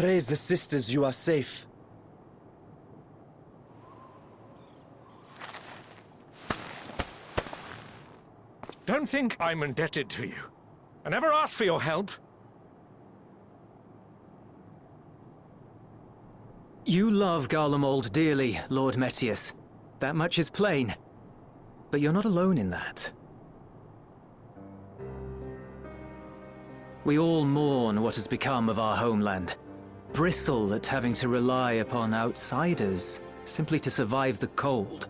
Praise the sisters you are safe. Don't think I'm indebted to you. I never asked for your help. You love Garlemald dearly, Lord Metius. That much is plain. But you're not alone in that. We all mourn what has become of our homeland. Bristle at having to rely upon outsiders simply to survive the cold.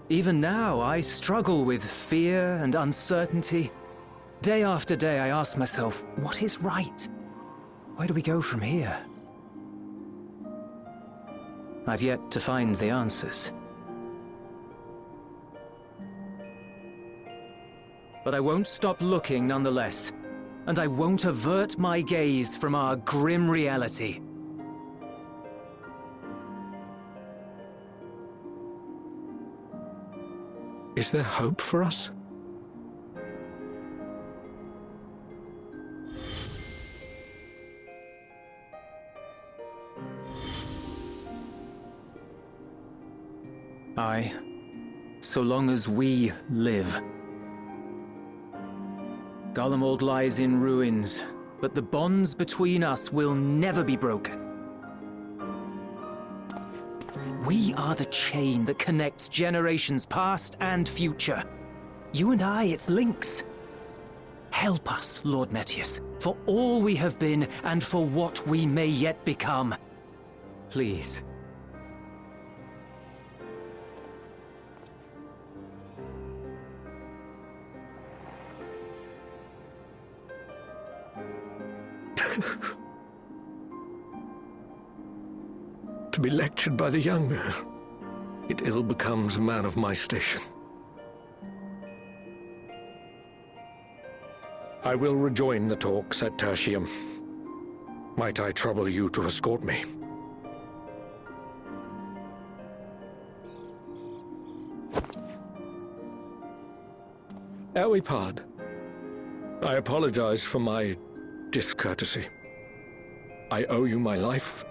Even now, I struggle with fear and uncertainty. Day after day, I ask myself, what is right? Where do we go from here? I've yet to find the answers. But I won't stop looking nonetheless, and I won't avert my gaze from our grim reality. Is there hope for us? Aye, so long as we live. Garlemald lies in ruins, but the bonds between us will never be broken. We are the chain that connects generations past and future. You and I, it's links. Help us, Lord Metius, for all we have been and for what we may yet become. Please. To be lectured by the younger, it ill becomes a man of my station. I will rejoin the talks at Tertium. Might I trouble you to escort me? Ere we part, I apologize for my discourtesy. I owe you my life,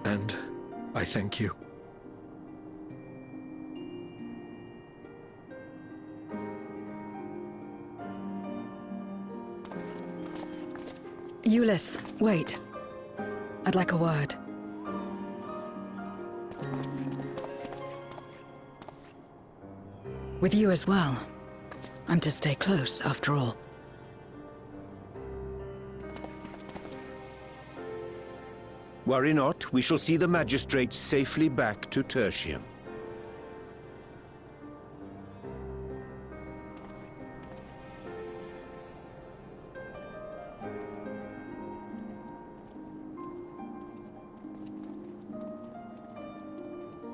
and I thank you. Ulyss, wait. I'd like a word. With you as well. I'm to stay close, after all. Worry not, we shall see the magistrate safely back to Tertium.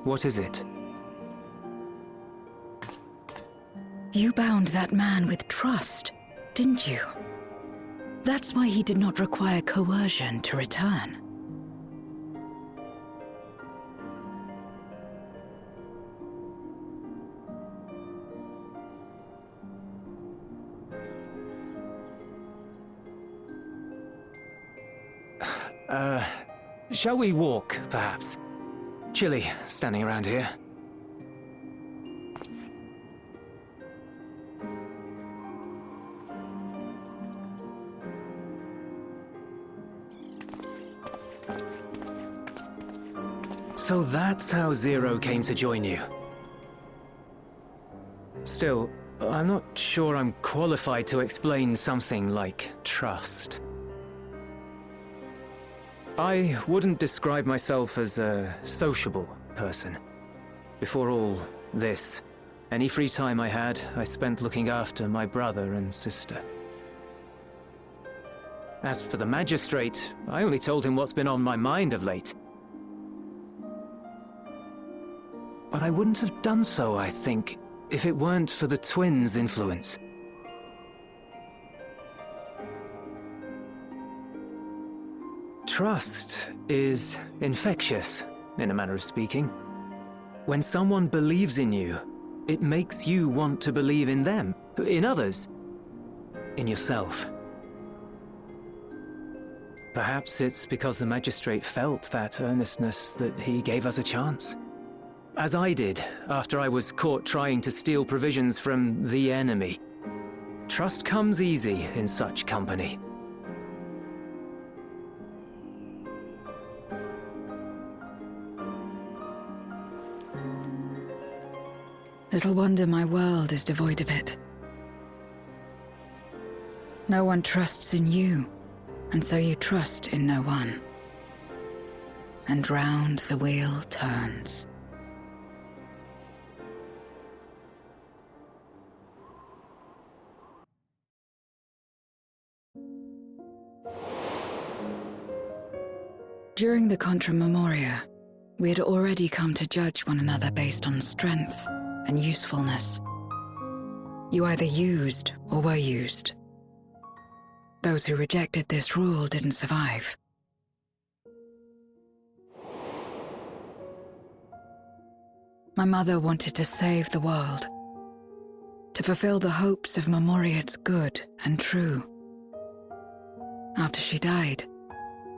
What is it? You bound that man with trust, didn't you? That's why he did not require coercion to return. Shall we walk, perhaps? Chilly, standing around here. So that's how Zero came to join you. Still, I'm not sure I'm qualified to explain something like trust. I wouldn't describe myself as a sociable person. Before all this, any free time I had, I spent looking after my brother and sister. As for the magistrate, I only told him what's been on my mind of late. But I wouldn't have done so, I think, if it weren't for the twins' influence. Trust is infectious, in a manner of speaking. When someone believes in you, it makes you want to believe in them, in others. in yourself. Perhaps it's because the Magistrate felt that earnestness that he gave us a chance. As I did, after I was caught trying to steal provisions from the enemy. Trust comes easy in such company. Little wonder my world is devoid of it. No one trusts in you, and so you trust in no one. And round the wheel turns. During the Contra Memoria, we had already come to judge one another based on strength and usefulness. You either used or were used. Those who rejected this rule didn't survive. My mother wanted to save the world, to fulfill the hopes of Memoria's good and true. After she died,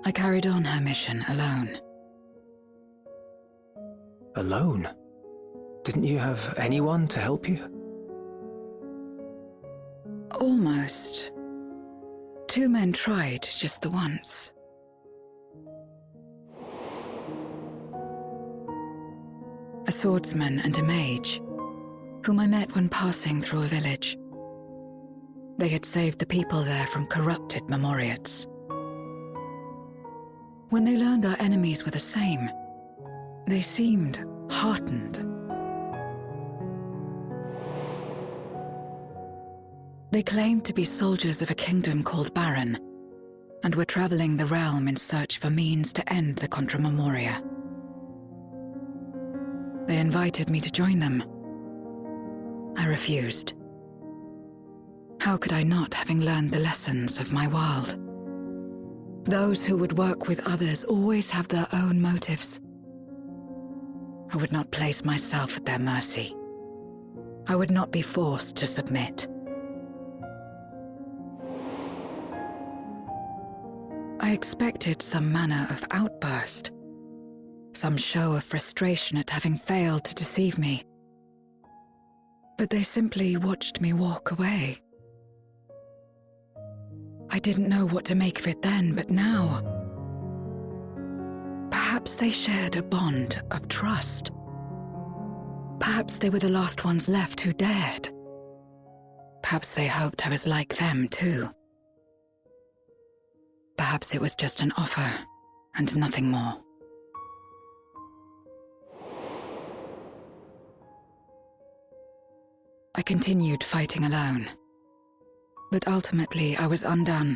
I carried on her mission alone. Alone? Didn't you have anyone to help you? Almost. 2 men tried just the once. A swordsman and a mage, whom I met when passing through a village. They had saved the people there from corrupted Memoriates. When they learned our enemies were the same, they seemed heartened. They claimed to be soldiers of a kingdom called Baron, and were traveling the realm in search for means to end the Contra Memoria. They invited me to join them. I refused. How could I not, having learned the lessons of my world? Those who would work with others always have their own motives. I would not place myself at their mercy. I would not be forced to submit. I expected some manner of outburst, some show of frustration at having failed to deceive me. But they simply watched me walk away. I didn't know what to make of it then, but now, perhaps they shared a bond of trust. Perhaps they were the last ones left who dared. Perhaps they hoped I was like them too. Perhaps it was just an offer, and nothing more. I continued fighting alone. But ultimately I was undone,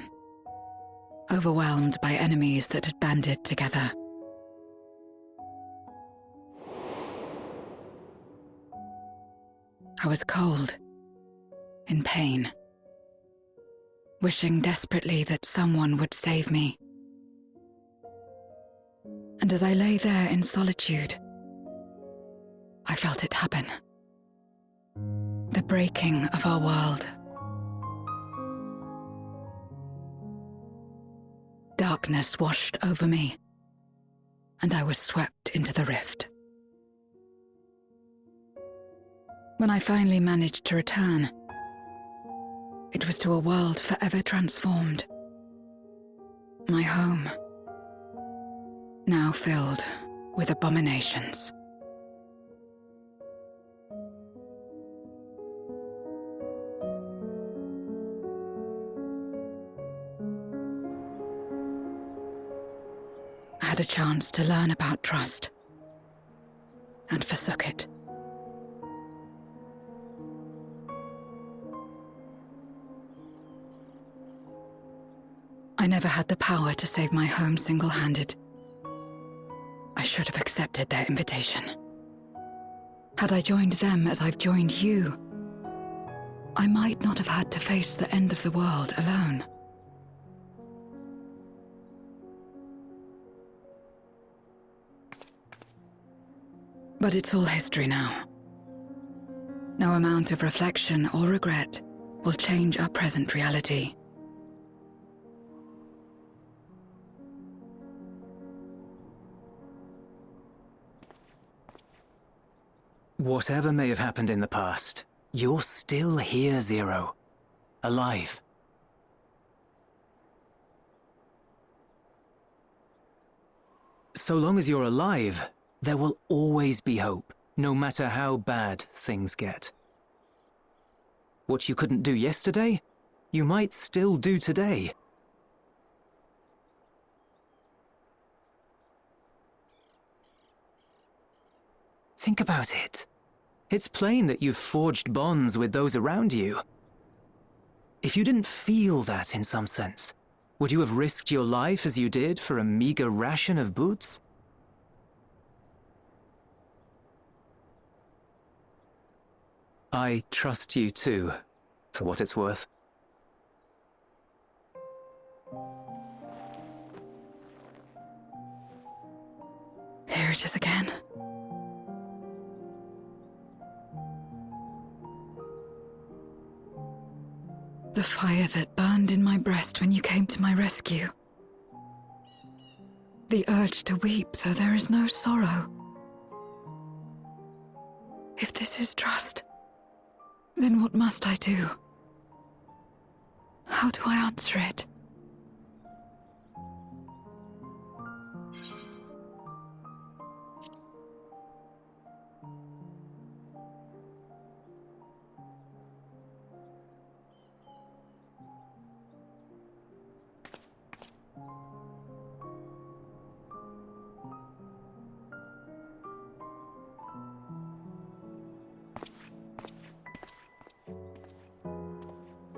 overwhelmed by enemies that had banded together. I was cold, in pain, wishing desperately that someone would save me. And as I lay there in solitude, I felt it happen. The breaking of our world. Darkness washed over me, and I was swept into the rift. When I finally managed to return, it was to a world forever transformed. My home, now filled with abominations. I had a chance to learn about trust, and forsook it. I never had the power to save my home single-handed. I should have accepted their invitation. Had I joined them as I've joined you, I might not have had to face the end of the world alone. But it's all history now. No amount of reflection or regret will change our present reality. Whatever may have happened in the past, you're still here, Zero. Alive. So long as you're alive, there will always be hope, no matter how bad things get. What you couldn't do yesterday, you might still do today. Think about it. It's plain that you've forged bonds with those around you. If you didn't feel that in some sense, would you have risked your life as you did for a meager ration of boots? I trust you too, for what it's worth. Here it is again. The fire that burned in my breast when you came to my rescue. The urge to weep, though there is no sorrow. If this is trust, then what must I do? How do I answer it?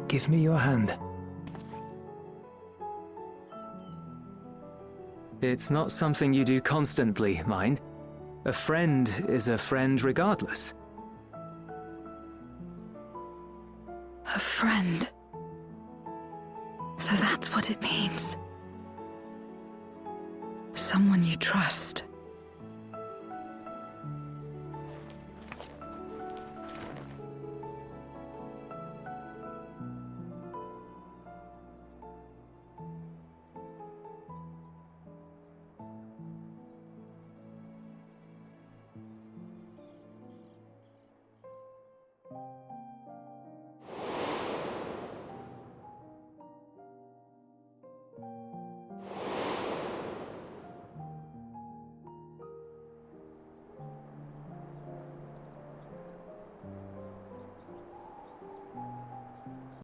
Give me your hand. It's not something you do constantly, mind. A friend is a friend regardless. A friend. So that's what it means. Someone you trust.